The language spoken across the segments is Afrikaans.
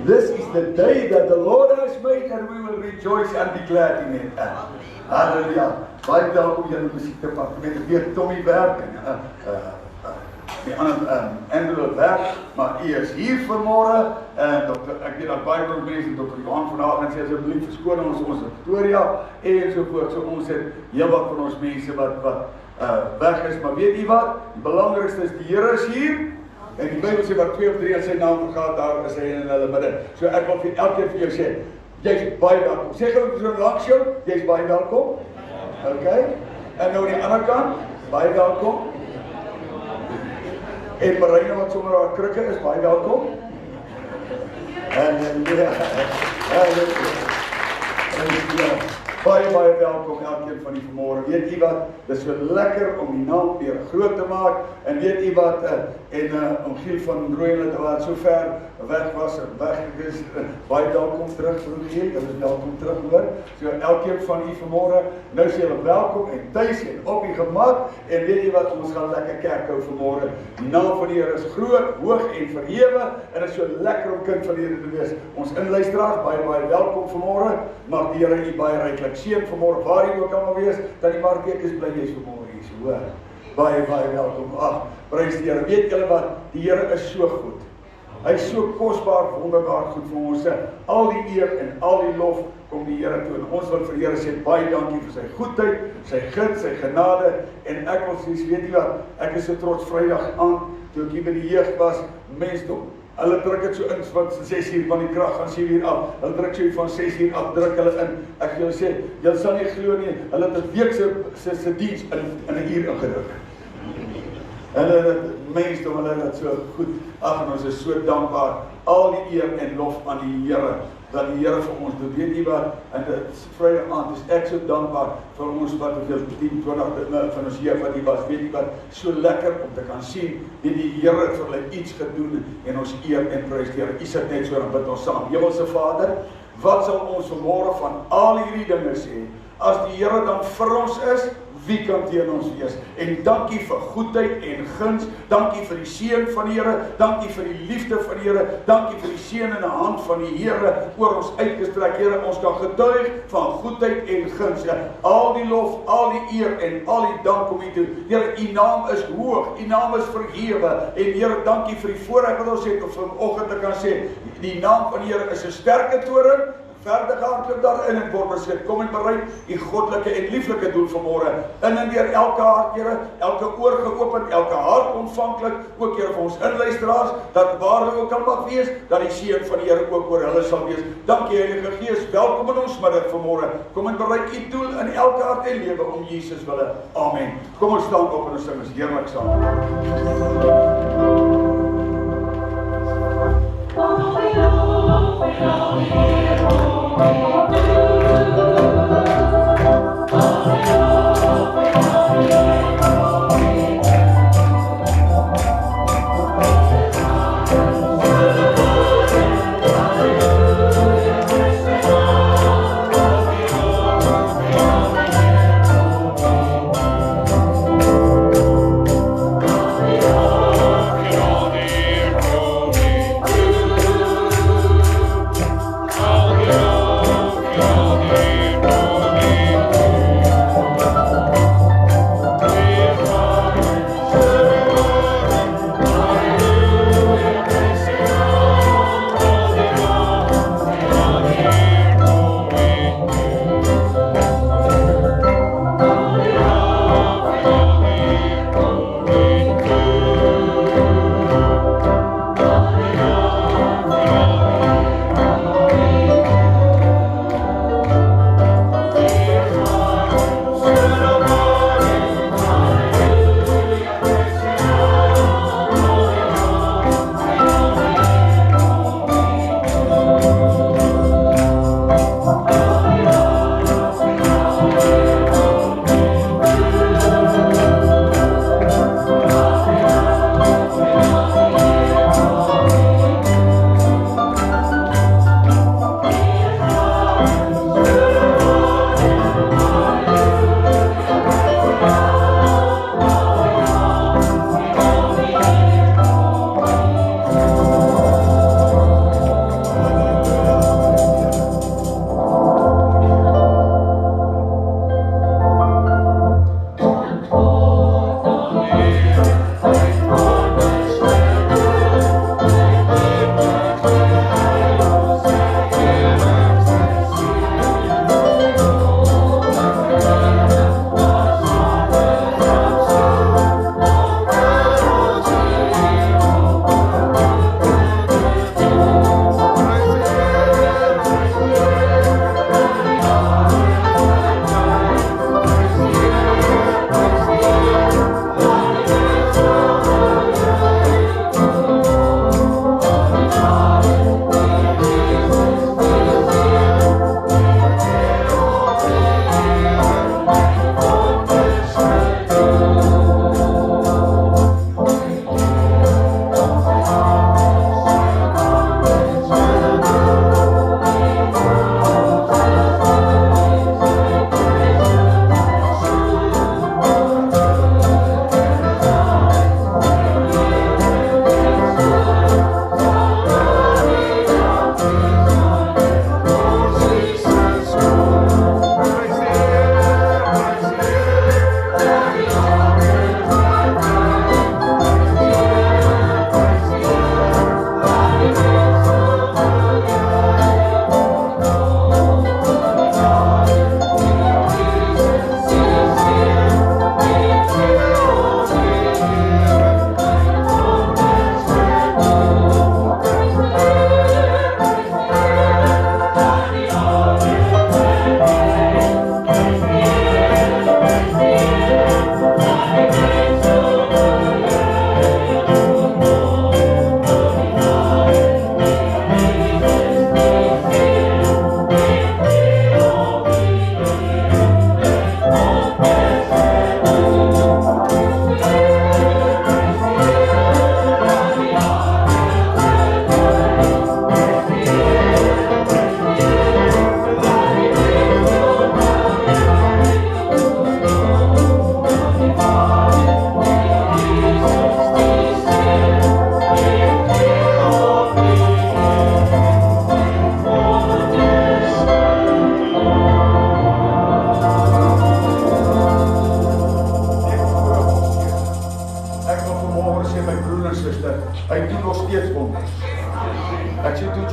This is the day that the Lord has made, and we will rejoice and be glad in it. Halleluja. Baie welkom julle musiekdepartement. Ek weet Tommy werk en die ander Andrew werk, maar u is hier vanmôre en ek weet dat baie van mense Dr. Johan vanavond sê asseblief verskoon ons Victoria en so voort. So ons het heelwat van ons mense wat weg is, maar weet jy wat? Die belangrikste is die Here is hier. En die Bybel sê wat 2 of 3 in sy naam vergaan, daar is hy in hulle midde. So ek wil vir elkeen vir jou sê, jy's baie welkom. Sê gou so langs jou, jy's baie welkom. Okay? En nou die ander kant, baie welkom. En Marina wat sommer haar krikke is, baie welkom. En baie welkom elkeen van die vanmôre. Weet jy wat, dis so lekker om die naam weer groot te maak. En weet jy wat, om Giel van Rooiland wat so ver weg was en weg is, baie welkom terug vir Giel, dat is welkom terug hoor. So elkeen van u vanmôre, nou sê julle welkom en tuis en op die gemak. En weet jy wat, ons gaan lekker kerk hou vanmôre. Die naam van die Here is groot, hoog en verhewe en dit is so lekker om kind van die Here te wees. Ons inluisteraars, baie welkom vanmôre. Mag die Here u baie ryklik seën vanmôre, waar jy ook al mag wees, dat die Maart is bly jy's vanmôre hier, so hoor. Baie welkom. Ag, prys die Here. Weet julle wat? Die Here is so goed. Hy is so kosbaar, wonderbaar goed vir ons. Al die eer en al die lof kom die Here toe. En ons wil vir die Here sê baie dankie vir sy goedheid, sy guns, sy genade. En ek wil sê, weet jy wat? Ek is so trots Vrydag aan, toe ek hier by die jeug was, mensdom. Hulle druk dit so in, van 6 uur van die krag gaan 7 uur af. Hulle druk so van 6 uur af, druk hulle in. Ek wil sê, julle sal nie glo nie, hulle het 'n week se diens in 'n uur ingedruk. Hulle het mensdom, hulle het so goed. Ag, en ons is so dankbaar. Al die eer en lof aan die Here, dat die Here vir ons doen. Weet jy wat? En dit is Vrydag aand, is ek so dankbaar vir ons wat hoeveel 10, 20 van ons hier wat hier was. Weet jy wat? So lekker om te kan sien, die Here het vir hulle iets gedoen en ons eer en prys die Here. U sit net so en bid ons saam. Hemelse Vader, wat sal ons vanmôre van al hierdie dinge sê? As die Here dan vir ons is, wie kan teen ons wees? En dankie vir goedheid en guns, dankie vir die seën van die Here, dankie vir die liefde van die Here, dankie vir die seënende hand van die Here oor ons uitgestrek. Here, ons kan getuig van goedheid en guns. Ja, al die lof, al die eer en al die dank kom U toe. Here, U naam is hoog, U naam is verhewe. En Here, dankie vir die voorreg wat ons het om vanoggend te kan sê, die naam van die Here is 'n sterke toring. Verder hardloop daarin en word beskik. Kom en bereik U goddelike en lieflike doel vanmôre. In en deur elke hart, Here, elke oor geopen, elke hart ontvanklik, ook Here vir ons inluisteraars, dat waar hulle ook al mag wees, dat die seën van die Here ook oor hulle sal wees. Dankie Heilige Gees, welkom in ons middag vanmôre. Kom en bereik U doel in elke hart en lewe om Jesus wille. Amen. Kom ons staan op en ons sing ons heerlik saam. Oh,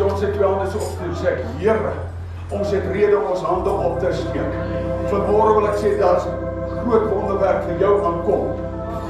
So ons het 2 hande so op toe sê, Here, ons het rede om ons hande op te steek. Vanmôre wil ek sê, daar's groot wonderwerk vir jou aankom.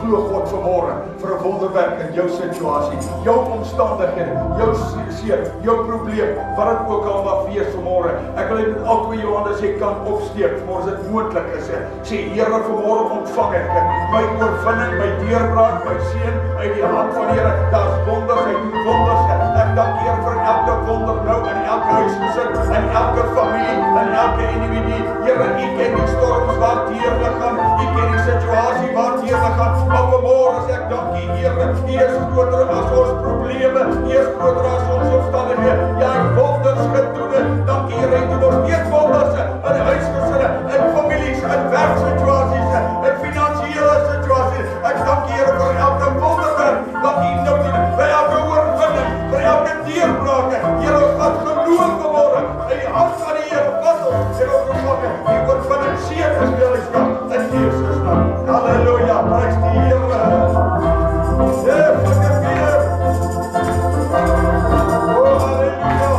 Glo God vanmôre vir 'n wonderwerk in jou situasie, jou omstandighede, jou seer, jou probleem, wat dit ook al mag wees vanmôre. Ek wil net al 2 jou hande sê kan opsteek, vanmôre as dit moontlik is. Sê Here, vanmôre ontvang ek my oorwinning, my deurbraak, my seën uit die hand van die Here. Daar's wonders, hy doen wonders. Ek dank Here vir elke wonder nou in elke huisgesin, in elke familie, in elke individu. Here, U ken die storms wat hier gaan, U ken die situasie wat hier gaan. Maar vanmôre as ek dank U, Here, U is groter as ons probleme, U is groter as ons omstandighede. Ja, wonders gedoen. Dank U, Here, U doen steeds wonders in huisgesinne, in families, in werksituasies, in finansiële situasies. Ek dank U, Here, vir elke wonderwerk wat U nou doen, vir elke oorwinning, vir elke deurbraak. Here, ons gaan geloof vanmôre in die hand van die Here vas ons en ons ontvang die oorwinning seën is wetenskap in Jesus naam. Halleluja, prys die Here. Yes, look at Peter. Oh, halleluja.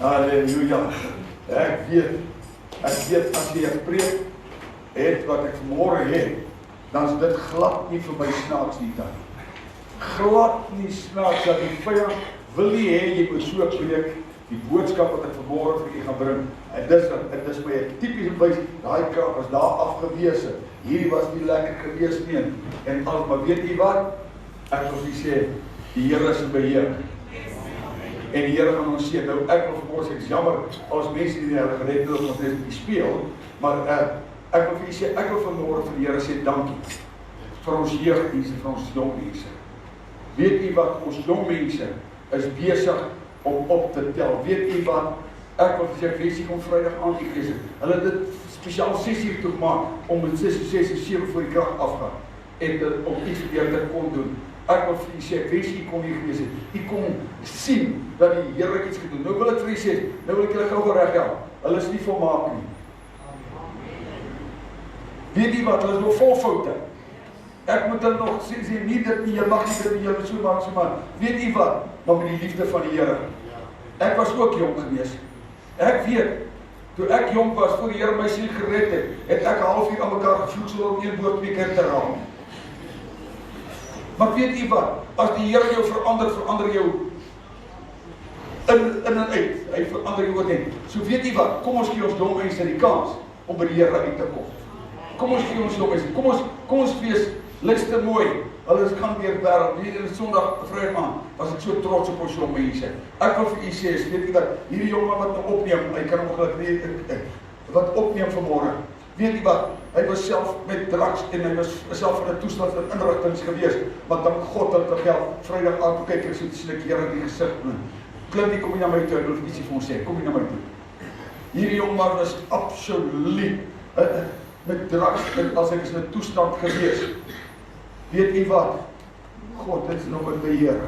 Halleluja. Ek weet as jy 'n preek het wat ek vanmôre het, dan is dit glad nie vir my snaaks nie dan. Glad nie snaaks dat die vyand wil nie hê jy moet so preek, die boodskap wat ek vanmôre vir u gaan bring. En dit is my 'n tipiese wys, daai krag is daar afgewese. Hierdie was nie lekker gewees nie en al, maar weet u wat? Ek wil vir sê, die Here is in beheer. En die Here gaan ons sien. Nou ek wil vir ons sê, jammer as mense nie hulle gered het om dit te speel, maar ek wil vir u sê, ek wil vanmôre vir die Here sê dankie vir ons jeugdienste, vir ons jong mense. Weet u wat, ons jong mense is besig om op te tel. Weet u wat, ek wil vir sê, Wesie kom Vrydag aand die gees. Hulle het dit spesiaal 6 uur toe gemaak om met 6 en 7 voor die krag afgaan en om iets weer te kon doen. Ek wil vir u sê, Wesie kon hier gewees het. U kon sien dat die Here iets gedoen. Nou wil ek vir u sê, nou wil ek julle gou reghelp. Hulle is nie volmaak nie. Weet u wat, hulle is nog vol foute. Ek moet hulle nog sê nie dit nie, jy mag nie dit nie, jy moet so maak, so maar. Weet u wat, maar met die liefde van die Here. Ek was ook jong gewees. Ek weet, toe ek jong was, voor die Here my siel gered het, het ek 'n halfuur aan mekaar gevloeksel om een woord 2 keer te raam. Maar weet u wat, as die Here jou verander jou in en uit. Hy verander jou ook net. So weet u wat, kom ons gee ons jong mense die kans om by die Here uit te kom. Kom ons gee ons jong mense, kom ons wees Luister mooi, hulle gaan weer wêreld. Hierdie Sondag, Vrydag aan, was ek so trots op ons jong mense. Ek wil vir u sê, weet jy dat hierdie jong man wat nou opneem, hy kan ongelukkig nie, wat opneem vanmôre. Weet jy wat? Hy was self met drugs en hy was self in 'n toestand van inrigtings gewees, maar dan God het vergeld. Vrydag aan toe kyk ek so sien ek Here in die gesig. Klink nie, kom jy na my toe, ek wil ietsie vir ons sê, kom jy na my toe. Hierdie jong man was absoluut met drugs en as ek is in 'n toestand gewees. Weet jy wat? God is nog in beheer.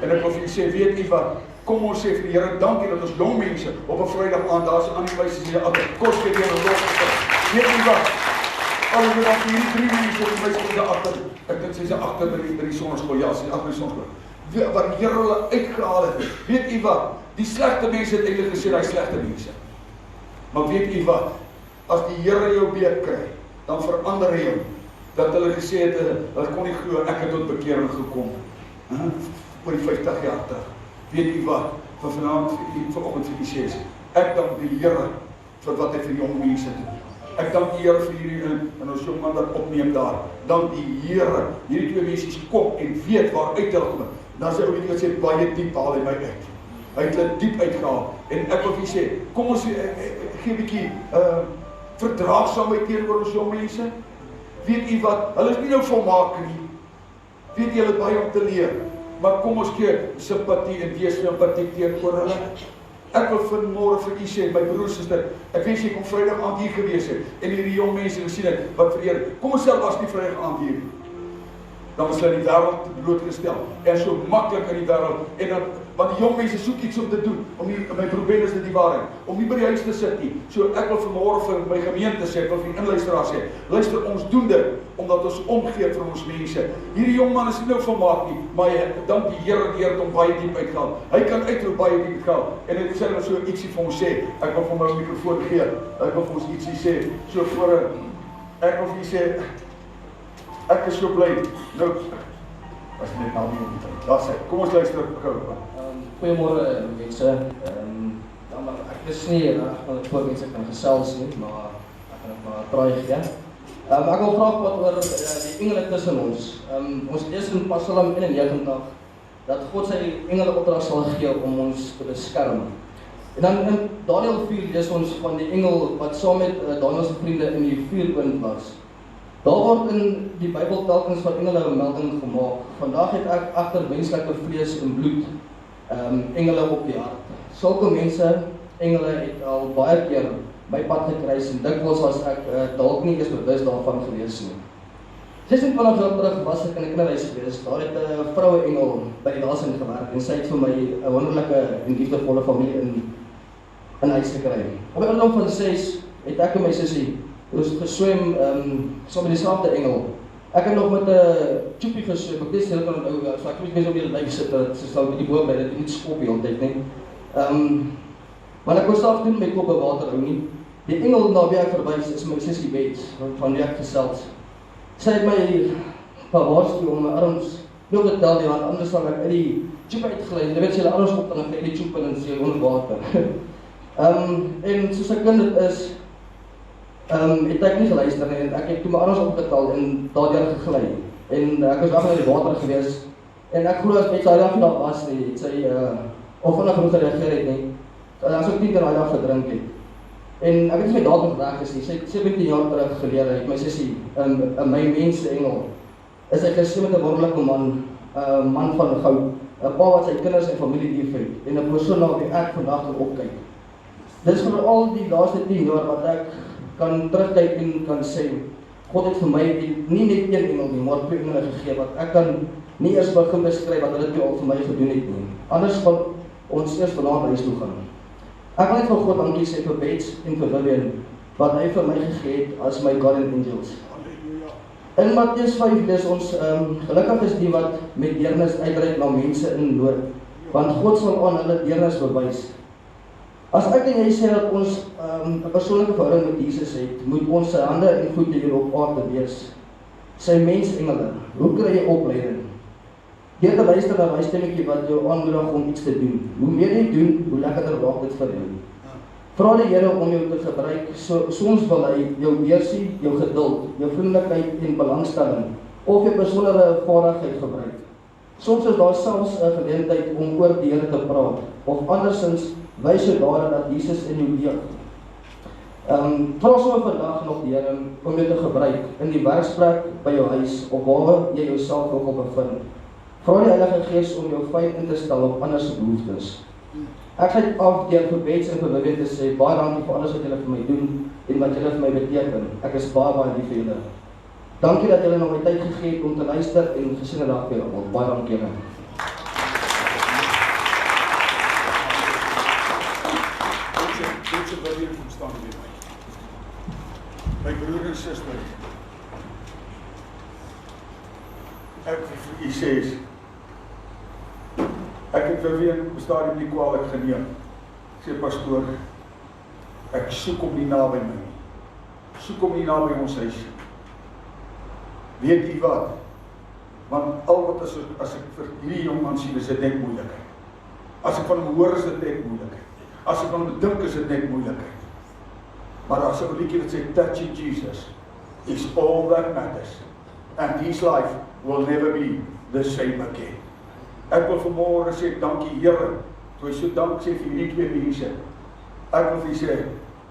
En ek wil vir julle sê, weet jy wat? Kom ons sê vir die Here, dankie dat ons jong mense op 'n Vrydag aand daar so aan die wyse hier altyd kos gee en los gesit. Weet jy wat? Al is dit dan hierdie 3 mense op die wyse daar agter. Ek dink sy is agter by die sonskool, ja, sy is agter die sonskool. Wat die Here hulle uitgehaal het. Weet jy wat? Die slegte mense het eintlik gesê, daai slegte mense. Maar weet jy wat? As die Here jou beet kry, dan verander hy jou. Dat hulle gesê het, hulle kon nie glo, ek het tot bekering gekom. Oor die 50 jaar terug. Weet jy wat? Van vanoggend vir die sê, ek dank die Here vir wat hy vir jong mense doen. Ek dank die Here vir hierdie en ons jong man wat opneem daar. Dank die Here, hierdie 2 mense kom en weet waar uit hulle kom. Dan sê ou die sê baie diep haal hy my uit. Hy het hulle diep uitgehaal. En ek wil vir sê, kom ons gee 'n bietjie verdraagsaamheid teenoor ons jong mense. Weet jy wat? Hulle is nie nou volmaak nie. Weet jy, hulle het baie om te leer. Maar kom ons gee simpatie en wees simpatiek teenoor hulle. Ek wil vanmôre vir u sê, my broer, suster, ek wens jy kon Vrydag aand hier gewees het en hierdie jong mense gesien het wat vir Here. Kom ons self was nie Vrydag aand hier. Dan was hulle in die wêreld blootgestel. En so maklik in die wêreld. En dan, want die jong mense soek iets om te doen. Om nie, my broer Ben is dit die waarheid. Om nie by die huis te sit nie. So ek wil vanmôre vir my gemeente sê, ek wil vir die inluisteraars sê, luister, ons doen dit omdat ons omgee vir ons mense. Hierdie jong man is nie nou volmaak nie, maar dank die Here het hom baie diep uitgehaal. Hy kan uitroep baie diep uitgehaal. En ek sê nou so ietsie vir ons sê. Ek wil vir my mikrofoon gee. Ek wil vir ons ietsie sê. So voor ek wil vir julle sê, ek is so bly. Nou, as net nou nie om te. Daar sê, kom ons luister gou. Goeiemôre mense. Ek is nie reg van voor mense kan gesels nie, maar ek gaan net maar traai gee. Ek wil vra wat oor die engele tussen ons. Ons lees in Psalm 91 dat God sy engele opdrag sal gee om ons te beskerm. En dan in Daniël 4 lees ons van die engel wat saam met Daniël se vriende in die vuurpunt was. Daar word in die Bybel telkens van engele 'n melding gemaak. Vandag het ek agter menslike vlees en bloed engele op die hart. Sulke mense, engele, het al baie keer my pad gekruis en dikwels was ek dalk nie eens bewus daarvan gewees nie. 26 jaar terug was ek in 'n kinderhuis gewees. Daar het 'n vroue engel by die daarsin gewerk en sy het vir my 'n wonderlike en liefdevolle familie in huis gekry. Op die ouderdom van 6 het ek en my sussie ons geswem saam met dieselfde engel. Ek het nog met 'n tjoepie geswem. Ek dis heel kan onthou, so ek moet mense op die lyf sit, so sou met die boom by dit nie skop die hele tyd nie. Maar ek kon self doen met kop water hou nie. Die engel na wie ek verwys is my sussie Bet, van wie ek gesels. Sy het my gewaarsku om my arms nie op te tel nie, want anders sal ek uit die tjoep uitgly. Jy weet sy hulle arms op en dan kry die tjoep in sy onder water. En soos 'n kind dit is, het ek nie geluister nie, en ek het toe my arms opgetel en daardeur gegly. En ek was weg in die water gewees. En ek glo as met sy dag daar was nie, het sy of vinnig genoeg gereageer het nie. As ek 10 keer daai dag gedrink het. En ek het nie my datum weg gesien. Sy het 17 jaar terug geleer het my sussie, my mense engel. Is ek gesien met 'n wonderlike man, man van goud, 'n pa wat sy kinders en familie liefhet en 'n persoon na wie ek vandag wil opkyk. Dis vir al die laaste 10 jaar wat ek kan terugkyk en kan sê, God het vir my nie net een engel nie, maar 2 engele gegee wat ek kan nie eers begin beskryf wat hulle al vir my gedoen het nie. Anders van ons eers vanaand huis toe gaan. Ek wil net vir God dankie sê vir Bets en vir Vivian wat hy vir my gegee het as my guardian angels. In Matteus 5 lees ons, gelukkig is die wat met deernis uitreik na mense in nood, want God sal aan hulle deernis bewys. As ek en jy sê dat ons 'n persoonlike verhouding met Jesus het, moet ons sy hande en voete hier op aarde wees. Sy mensengele, hoe kry jy opleiding? Deur te luister na my stemmetjie wat jou aanmoedig om iets te doen. Hoe meer jy doen, hoe lekkerder raak dit vir jou. Vra die Here om jou te gebruik. Soms wil hy jou weersien, jou geduld, jou vriendelikheid en belangstelling of jou besondere vaardigheid gebruik. Soms is daar selfs 'n geleentheid om oor die Here te praat, of andersins wys jou dade dat Jesus in jou leef. Vra sommer vandag nog die Here om jou te gebruik in die werksplek, by jou huis, of waar jy jouself ook op bevind. Vra die Heilige Gees om jou fyn in te stel op ander se behoeftes. Ek sluit af deur vir Bets en vir Vivian te sê, baie dankie vir alles wat julle vir my doen en wat julle vir my beteken. Ek is baie lief vir julle. Dankie dat julle nog my tyd gegee het om te luister en geseënde dag vir julle. Baie dankie julle. My broer en suster, ek wil vir u sê, ek het Vivian stadium nie kwalijk geneem. Sê pastoor, ek soek hom nie naby my nie. Soek hom nie naby ons huis. Weet u wat? Want al wat as ek vir hierdie jongman sien, is dit net moeilikheid. As ek van hom hoor, is dit net moeilikheid. As ek van hom dink, is dit net moeilikheid. Maar as ek 'n liedjie wat sê, touching Jesus is all that matters. And his life will never be the same again. Ek wil vanmôre sê, dankie Here, toe hy so dank sê vir hierdie twee mense. Ek wil vir sê,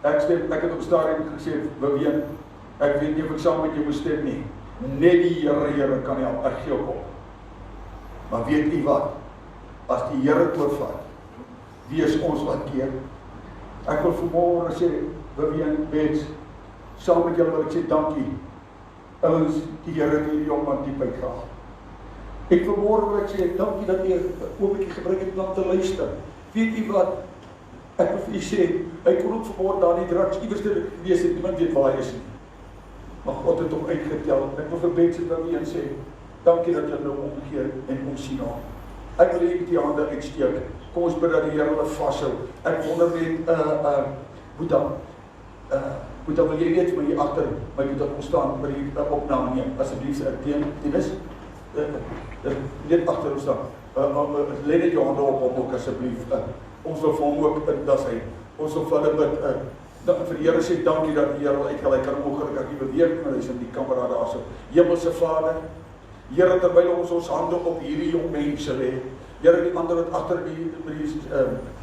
ek het op stadium gesê, Vivian, ek weet nie of ek saam met jou moet stem nie. Net die Here kan help, ek gee op. Maar weet u wat? As die Here oorvat, wie is ons wat keer? Ek wil vanmôre sê, Vivian, Bets, saam met julle wil ek sê, dankie. Ouens, die Here het hierdie jongman diep uitgehaal. Ek vanmôre wil ek sê, dankie dat jy 'n oomblikie gebruik het om te luister. Weet u wat? Ek wil vir u sê, hy kon ook vanmôre daar nie drugs iewers gewees het, niemand weet waar hy is nie. Maar God het hom uitgetel. Ek wil vir Bets en Vivian sê, dankie dat jy nou omgee en kom sien hom. Ek wil hier met die hande uitsteek. Kom ons bid dat die Here hulle vashou. Ek wonder net, Boeta, wil jy weet my hier agter, my Boeta kom staan by die opname neem, asseblief Dennis, net agter ons staan, lê net jou hande op hom ook asseblief, ons wil vir hom ook, dat hy, ons wil vir hulle bid, vir die Here sê dankie dat die Here al uitgel, hy kan ongelukkig ek nie beweeg, maar hy is in die kamera daar so. Hemelse Vader, Here, terwyl ons hande op hierdie jong mense lê, Here, die ander wat agter die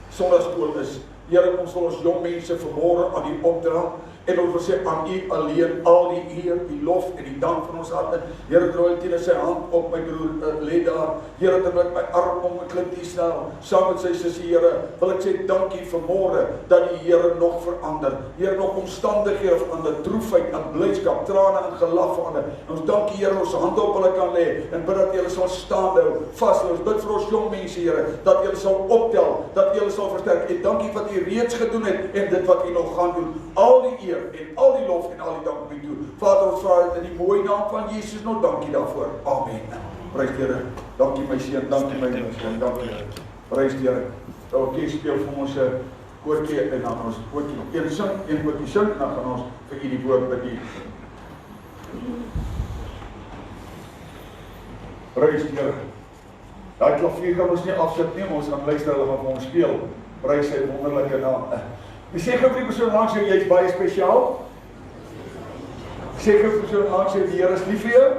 sonnaskool is, Here, ons wil ons jong mense vanmôre aan U opdra, en ons wil sê aan U alleen, al die eer, die lof en die dank van ons harte. Here, terwyl teen sy hand op my broer lê daar, Here, terwyl my arm om my klink hier snel, saam met sy sussie, Here, wil ek sê dankie vanmôre, dat die Here nog verander, Here, nog omstandighede verander, droefheid en blydskap, trane en gelaf verander. Ons dankie, Here, ons hande op hulle kan lê, en bid dat hulle sal staan hou, vashou. Ons bid vir ons jong mense, Here, dat hulle sal optel, dat hulle sal versterk, en dankie wat U reeds gedoen het, en dit wat U nog gaan doen, al die eer, en al die lof, en al die dank toe. Vader, ons vra dit in die mooie naam van Jesus, nou dankie daarvoor. Amen. Prys die Here. Dankie my seun, dankie my seun, dankie Here. Prys die Here. Nou, ek speel vir ons 'n koortjie, en dan ons koortjie nog een sing, een koortjie sing, en dan gaan ons vir U die woord bedien. Prys die Here. Daai klavier kan ons nie afsit nie, ons gaan luister, hulle gaan vir ons speel. Prys sy wonderlike naam. Jy sê gou vir die persoon langs jou, jy's baie spesiaal. Sê gou vir die persoon langs jou, die Here is lief vir jou.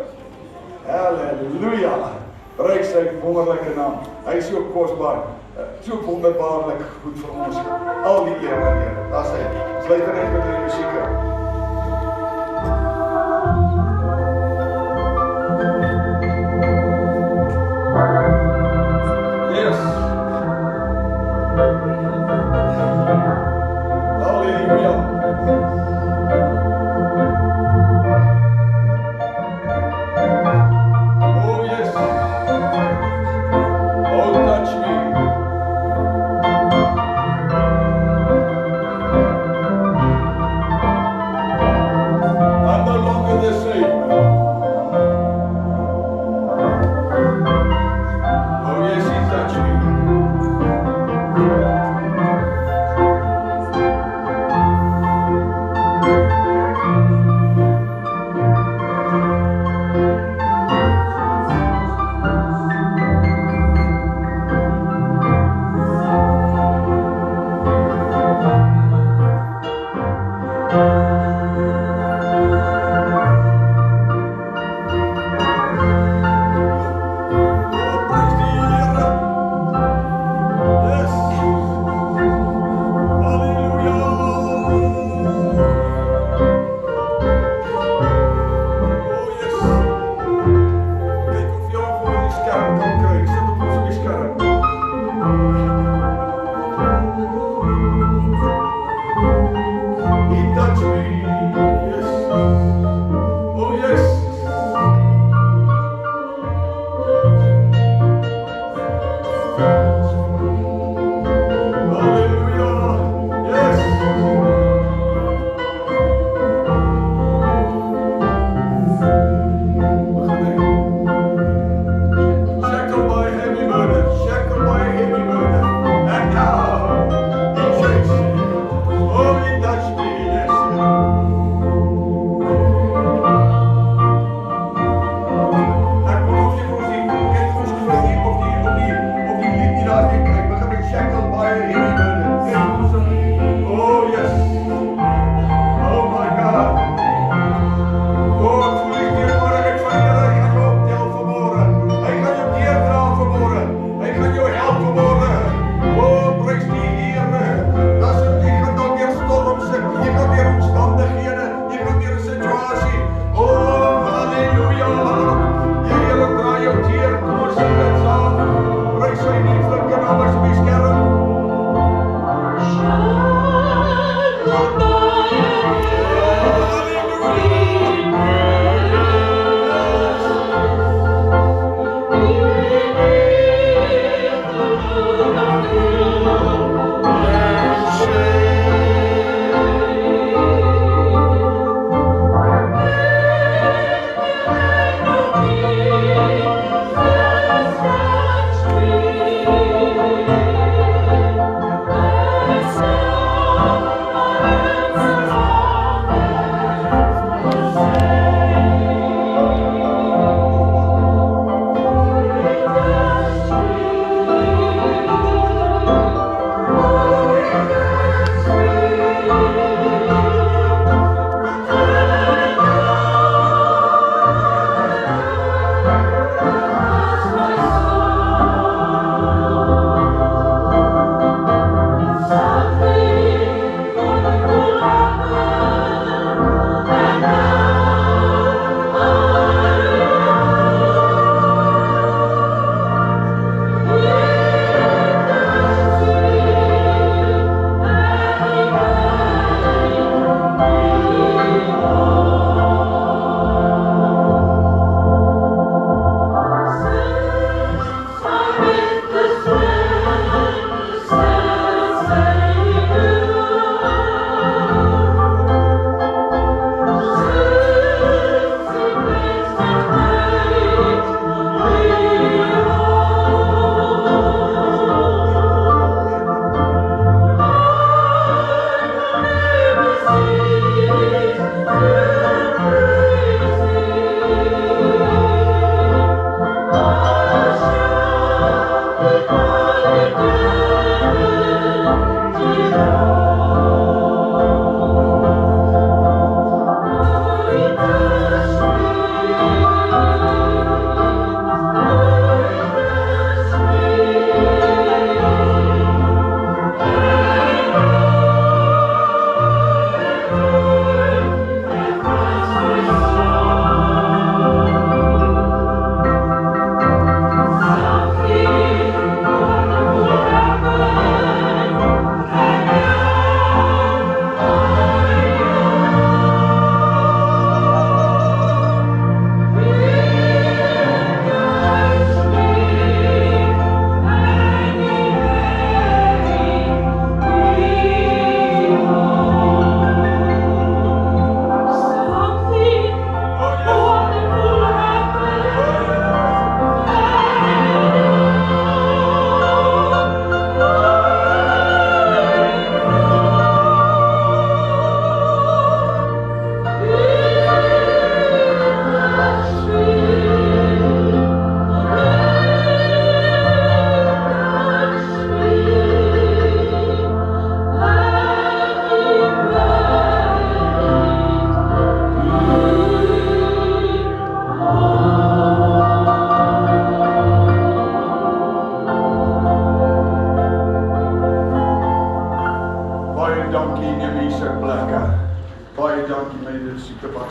Halleluja. Prys sy wonderlike naam. Hy is so kosbaar, so wonderbaarlik goed vir ons. Al die eer aan Here. Daar's hy. Sluit net met die musiek.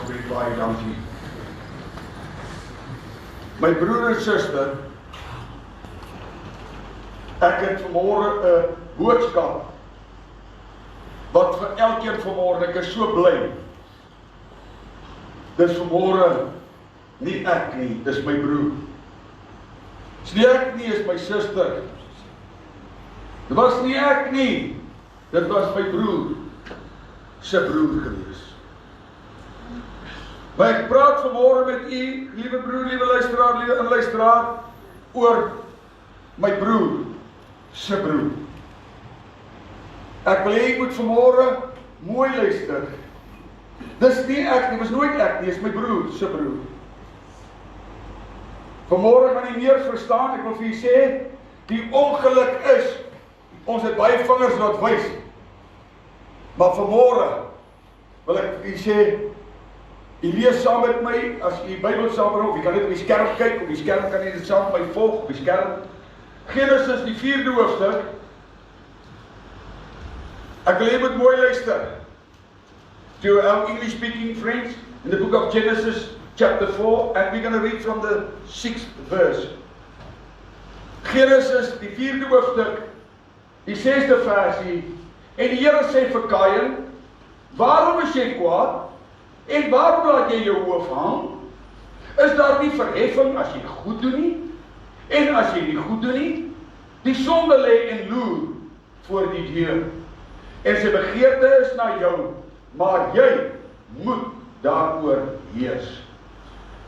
asseblief baie dankie. My broer en suster, ek het vanmôre 'n boodskap wat vir elkeen vanmôre, ek is so bly. Dis vanmôre nie ek nie, dis my broer. Dis nie ek nie, is my suster. Dit was nie ek nie, dit was my broer se broer gewees. Maar ek praat vanmôre met u, liewe broer, liewe luisteraar, liewe inluisteraar, oor my broer se broer. Ek wil hê jy moet vanmôre mooi luister. Dis nie ek nie, was nooit ek nie, is my broer se broer. Vanmôre gaan jy meer verstaan, ek wil vir jy sê, die ongeluk is, ons het baie vingers wat wys. Maar vanmôre wil ek vir jy sê, jy lees saam met my, as jy die Bybel saambring, of jy kan net op die skerm kyk, op die skerm kan jy dit saam met my volg, op die skerm. Genesis, die 4de hoofstuk. Ek wil hê jy moet mooi luister. To our English speaking friends, in the book of Genesis, chapter 4, and we're going to read from the 6th verse. Genesis, die 4de hoofstuk, die 6de versie, en die Here sê vir Kain, waarom is jy kwaad? En waarom laat jy jou hoof hang? Is daar nie verheffing as jy goed doen nie? En as jy nie goed doen nie? Die sonde lê en loer voor die deur. En sy begeerte is na jou, maar jy moet daaroor heers.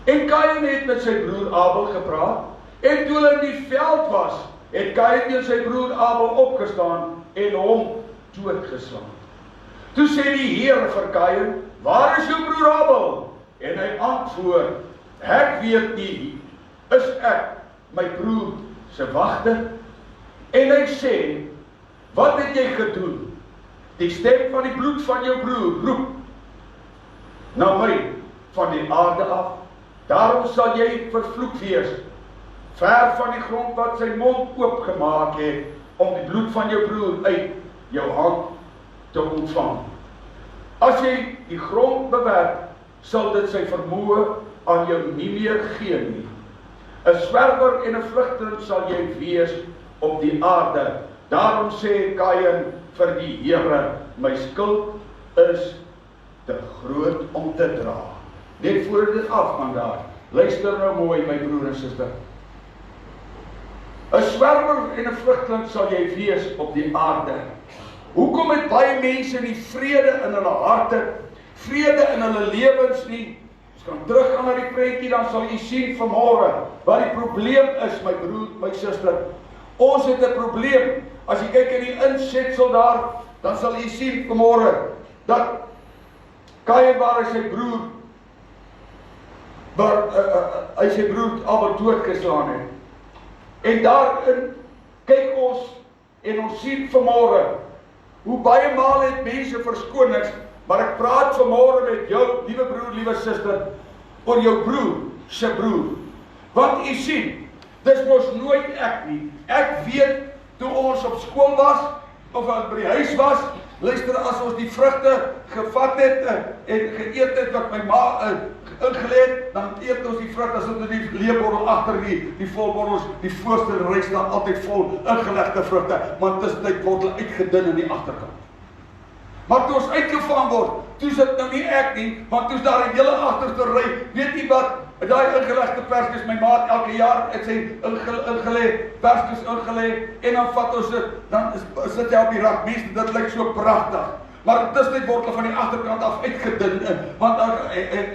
En Kain het met sy broer Abel gepraat, en toe hulle in die veld was, het Kain teen sy broer Abel opgestaan en hom doodgeslaan. Toe sê die Here vir Kain, waar is jou broer Abel? En hy antwoord, ek weet nie, is ek my broer se wagter? En hy sê, wat het jy gedoen? Die stem van die bloed van jou broer roep na my van die aarde af. Daarom sal jy vervloek wees, ver van die grond wat sy mond oopgemaak het, om die bloed van jou broer uit jou hand te ontvang. As jy die grond bewerk, sal dit sy vermoë aan jou nie meer gee nie. 'n Swerwer en 'n vlugteling sal jy wees op die aarde. Daarom sê Kain vir die Here, my skuld is te groot om te dra. Net voor dit afgaan daar, luister nou mooi my broer en suster. 'n Swerwer en 'n vlugteling sal jy wees op die aarde. Hoekom het baie mense nie vrede in hulle harte, vrede in hulle lewens nie? Ons kan teruggaan na die prentjie, dan sal jy sien vanmôre wat die probleem is, my broer, my suster. Ons het 'n probleem. As jy kyk in die insetsel daar, dan sal jy sien vanmôre dat Kain waar sy broer hy sy broer Abel doodgeslaan het. En daarin kyk ons en ons sien vanmôre hoe baie maal het mense verskonings, maar ek praat vanmôre met jou, liewe broer, liewe suster, oor jou broer se broer. Want u sien, dis mos nooit ek nie. Ek weet, toe ons op skool was, of by die huis was, luister, as ons die vrugte gevat het en geëet het wat my ma ingelê het, dan eet ons die vrugte, as ons die leebordel agter die volbordels, die voorste ry staan altyd vol ingelegde vrugte, maar tussentyd word hulle uitgedun in die agterkant. Maar toe ons uitgevang word, toe is dit nou nie ek nie, want toe is daar 'n hele agterste ry, weet jy wat, daai ingelegde perskes, my maat elke jaar het sy ingelê, perskes ingelê, en dan vat ons dit, dan sit jy op die rak, mense, dit lyk so pragtig, maar tussentyd word hulle van die agterkant af uitgedun, want dan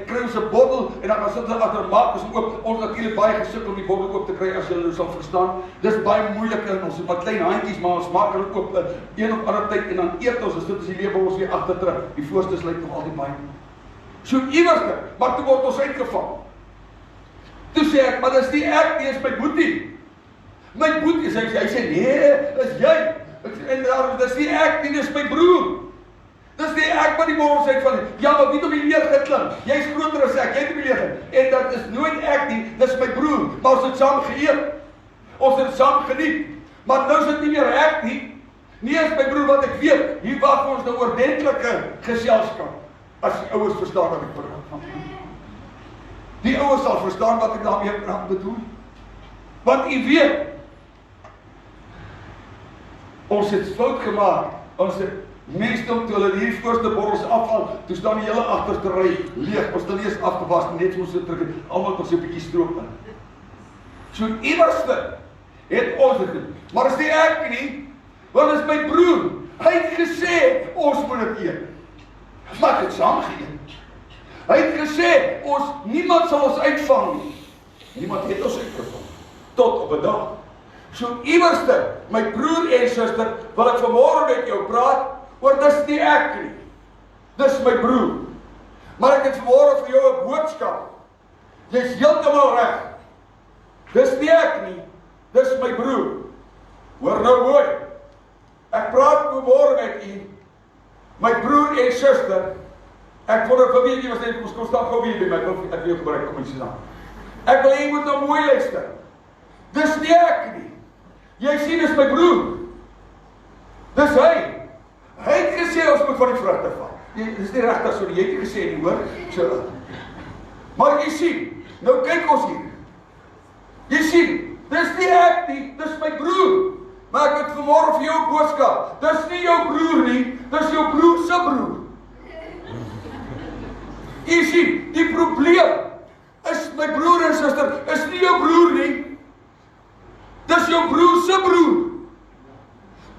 kry ons 'n bottel, en dan gaan sit hulle agter, maak ons oop, ons natuurlik baie gesukkel om die bottel oop te kry, as julle nou sal verstaan, dis baie moeilik in ons, met klein handjies, maar ons maak hulle oop, een of ander tyd, en dan eet ons, dit is die leebordels weer agter terug, die voorstes lyk nog altyd baie, so iewerste, maar toe word ons uitgevang. Toe sê ek, maar dis nie ek nie, is my boetie. My boetie, hy sê, nee, is jy. En daarom, dis nie ek nie, dis my broer. Dis nie ek wat die morgens uit van, ja, maar wie het op die leer geklink? Jy is groter as ek, jy het op die leer geklink. En dat is nooit ek nie, dis my broer. Maar ons het saam geëet. Ons het saam geniet. Maar nou is dit nie meer ek nie. Nie is my broer wat ek weet. Hier wag ons nou oordentlike geselskap. As die ouers verstaan wat ek praat. Die ouers sal verstaan wat ek daarmee bedoel. Want u weet, ons het fout gemaak, ons het mensdom toe hulle die voorste borrels afval, toe staan die hele agterste ry leeg, ons het nie eens afgewas, net soos so terug, almal nog so 'n bietjie stroop in. So iewerste het ons dit gedoen, maar is nie ek nie, want is my broer, hy het gesê, ons moet dit eet, maar ek het saam geëet. Hy het gesê, niemand sal ons uitvang nie, niemand het ons uitgevang, tot op 'n dag. So iewerste, my broer en suster, wil ek vanmôre met jou praat, want dis nie ek nie, dis my broer. Maar ek het vanmôre vir jou 'n boodskap. Jy's heeltemal reg. Dis nie ek nie, dis my broer. Hoor nou mooi. Ek praat vanmôre met u, my broer en suster. Ek wonder vir wie jy was net, kom staan gou weer by my, ek wil jou gebruik, kom eens aan. Ek wil jy moet nou mooi luister. Dis nie ek nie. Jy sien, dis my broer. Dis hy. Hy het gesê, ons moet van die vrugte vat. Dis nie regtig so, jy het nie gesê nie, hoor. So. Maar jy sien, nou kyk ons hier. Jy sien, dis nie ek nie, dis my broer. Maar ek het vanmôre vir jou 'n boodskap. Dis nie jou broer nie, dis jou broer se broer. Jy sien, die probleem is my broer en suster, is nie jou broer nie. Dis jou broer se broer.